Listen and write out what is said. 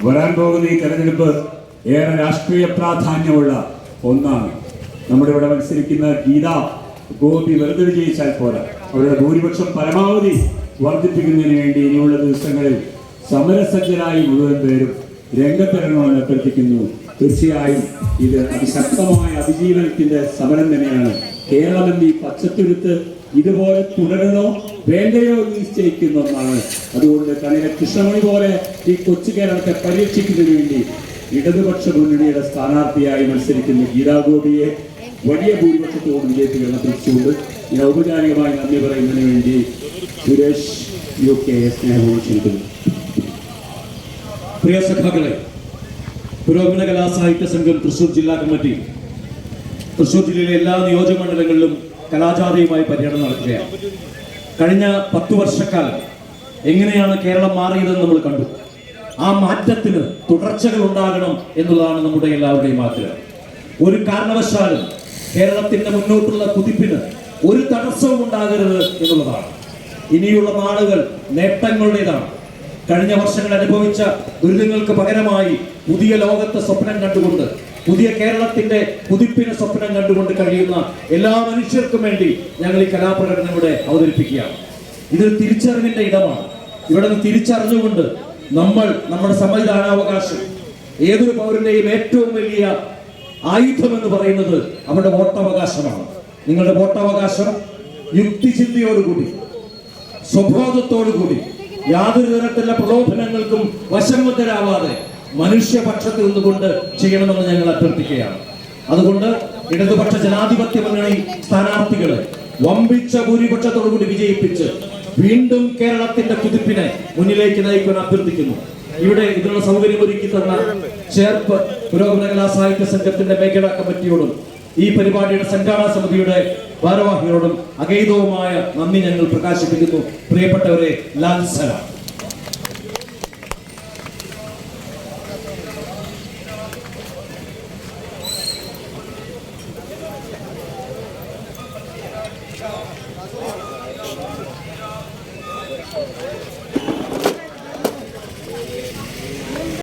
വരാൻ പോകുന്ന ഈ തെരഞ്ഞെടുപ്പ് ഏറെ രാഷ്ട്രീയ പ്രാധാന്യമുള്ള ഒന്നാണ്. നമ്മുടെ ഇവിടെ മത്സരിക്കുന്ന ഗീത ഗോപി വെറുതെ വിജയിച്ചാൽ പോരാ, അവരുടെ ഭൂരിപക്ഷം പരമാവധി വർദ്ധിപ്പിക്കുന്നതിന് വേണ്ടി ഇനിയുള്ള ദിവസങ്ങളിൽ സമരസജ്ജരായി മുഴുവൻ പേരും രംഗത്തിറങ്ങണമെന്ന് അഭ്യർത്ഥിക്കുന്നു. തീർച്ചയായും ഇത് അതിശക്തമായ അതിജീവനത്തിന്റെ സമരം തന്നെയാണ്. കേരളം എന്നീ പച്ചത്തുരുത്ത് ഇതുപോലെ തുടരണോ വേണ്ടയോ എന്ന് നിശ്ചയിക്കുന്ന ഒന്നാണ്. അതുകൊണ്ട് കണ്ണിലെ കൃഷ്ണമണി പോലെ ഈ കൊച്ചു കേരളത്തെ പരീക്ഷിക്കുന്നതിന് വേണ്ടി ഇടതുപക്ഷ മുന്നണിയുടെ സ്ഥാനാർത്ഥിയായി മത്സരിക്കുന്ന ഗീതാ ഗോപിയെ വലിയ ഭൂരിപക്ഷത്തോട് വിജയിപ്പിക്കുന്ന പ്രതീക്ഷിച്ചുകൊണ്ട് ഞാൻ ഔപചാരികമായി നന്ദി പറയുന്നതിന് വേണ്ടി സുരേഷ് UK സ്നേഹവും ക്ഷണിക്കുന്നു. പ്രിയ സഖാക്കളെ, പുരോഗമന കലാസാഹിത്യ സംഘം തൃശൂർ ജില്ലാ കമ്മിറ്റി തൃശൂർ ജില്ലയിലെ എല്ലാ നിയോജകമണ്ഡലങ്ങളിലും കലാജാഥയുമായി പര്യടനം നടത്തുകയാണ്. കഴിഞ്ഞ 10 വർഷക്കാലം എങ്ങനെയാണ് കേരളം മാറിയതെന്ന് നമ്മൾ കണ്ടു. ആ മാറ്റത്തിന് തുടർച്ചകൾ ഉണ്ടാകണം എന്നുള്ളതാണ് നമ്മുടെ എല്ലാവരുടെയും ആഗ്രഹം. ഒരു കാരണവശാലും കേരളത്തിന്റെ മുന്നോട്ടുള്ള കുതിപ്പിന് ഒരു തടസ്സവും ഉണ്ടാകരുത് എന്നുള്ളതാണ്. ഇനിയുള്ള നാളുകൾ നേട്ടങ്ങളുടേതാണ്. കഴിഞ്ഞ വർഷങ്ങൾ അനുഭവിച്ച ദുരിതങ്ങൾക്ക് പകരമായി പുതിയ ലോകത്തെ സ്വപ്നം കണ്ടുകൊണ്ട്, പുതിയ കേരളത്തിന്റെ കുതിപ്പിന് സ്വപ്നം കണ്ടുകൊണ്ട് കഴിയുന്ന എല്ലാ മനുഷ്യർക്കും വേണ്ടി ഞങ്ങൾ ഈ കലാപ്രകടനം ഇവിടെ അവതരിപ്പിക്കുകയാണ്. ഇതൊരു തിരിച്ചറിവിന്റെ ഇടമാണ്. ഇവിടെ നിന്ന് തിരിച്ചറിഞ്ഞുകൊണ്ട് നമ്മൾ നമ്മുടെ സമ്മതിദാനാവകാശം, ഏതൊരു പൗരന്റെയും ഏറ്റവും വലിയ ആയുധം എന്ന് പറയുന്നത് അവരുടെ വോട്ടവകാശമാണ്. നിങ്ങളുടെ വോട്ടവകാശം യുക്തിചിന്തയോടുകൂടി, സ്വബോധത്തോടുകൂടി, യാതൊരു തരത്തിലുള്ള പ്രലോഭനങ്ങൾക്കും വശംവദരാവാതെ മനുഷ്യപക്ഷത്ത് നിന്നുകൊണ്ട് ചെയ്യണമെന്ന് ഞങ്ങൾ അഭ്യർത്ഥിക്കുകയാണ്. അതുകൊണ്ട് ഇടതുപക്ഷ ജനാധിപത്യ മുന്നണി സ്ഥാനാർത്ഥികളെ വമ്പിച്ച ഭൂരിപക്ഷത്തോടുകൂടി വിജയിപ്പിച്ച് വീണ്ടും കേരളത്തിന്റെ കുതിപ്പിനെ മുന്നിലേക്ക് നയിക്കാൻ അഭ്യർത്ഥിക്കുന്നു. ഇവിടെ ഇതിനുള്ള സൗകര്യം ഒരുക്കി തന്ന ചേർപ്പ് പുരോഗമന കലാസാഹിത്യ സംഘത്തിന്റെ മേഖലാ കമ്മിറ്റിയോടും ഈ പരിപാടിയുടെ സംഘാടന സമിതിയുടെ ഭാരവാഹികളോടും അഗൈതവുമായ നന്ദി ഞങ്ങൾ പ്രകാശിപ്പിക്കുന്നു. പ്രിയപ്പെട്ടവരെ, ലാൽ സലാം.